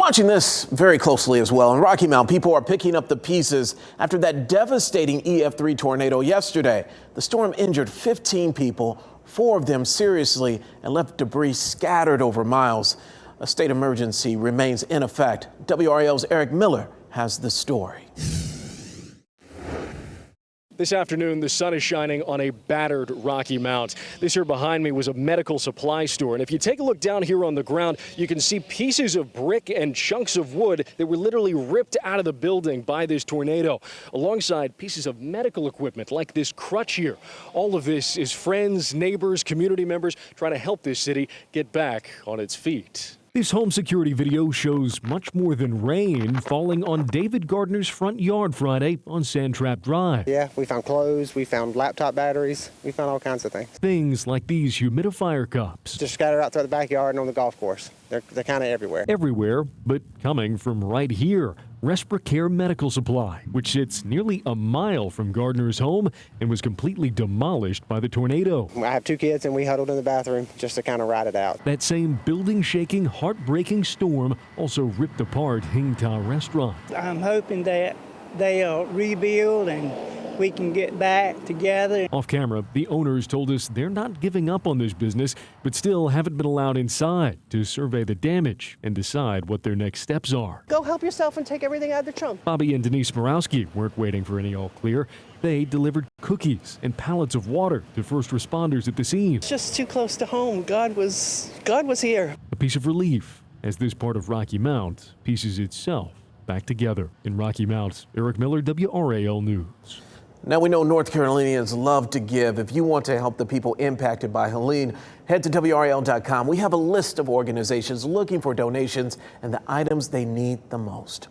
watching this very closely as well. In Rocky Mount, people are picking up the pieces after that devastating EF3 tornado yesterday. The storm injured 15 people, 4 of them seriously, and left debris scattered over miles. A state emergency remains in effect. WRAL's Eric Miller has the story. This afternoon, the sun is shining on a battered Rocky Mount. This here behind me was a medical supply store. And if you take a look down here on the ground, you can see pieces of brick and chunks of wood that were literally ripped out of the building by this tornado, alongside pieces of medical equipment like this crutch here. All of this is friends, neighbors, community members trying to help this city get back on its feet. This home security video shows much more than rain falling on David Gardner's front yard Friday on Sandtrap Drive. Yeah, we found clothes, we found laptop batteries, we found all kinds of things. Things like these humidifier cups. Just scattered out throughout the backyard and on the golf course. They're kind of everywhere. Everywhere, but coming from right here. Respiracare Medical Supply, which sits nearly a mile from Gardner's home and was completely demolished by the tornado. I have 2 kids and we huddled in the bathroom just to kind of ride it out. That same building-shaking, heartbreaking storm also ripped apart Hing Ta Restaurant. I'm hoping that they'll rebuild and we can get back together. Off camera, the owners told us they're not giving up on this business, but still haven't been allowed inside to survey the damage and decide what their next steps are. Go help yourself and take everything out of the trunk. Bobby and Denise Borowski weren't waiting for any all clear. They delivered cookies and pallets of water to first responders at the scene. It's just too close to home. God was here. A piece of relief as this part of Rocky Mount pieces itself back together. In Rocky Mount, Eric Miller, WRAL News. Now we know North Carolinians love to give. If you want to help the people impacted by Helene, head to WRAL.com. We have a list of organizations looking for donations and the items they need the most.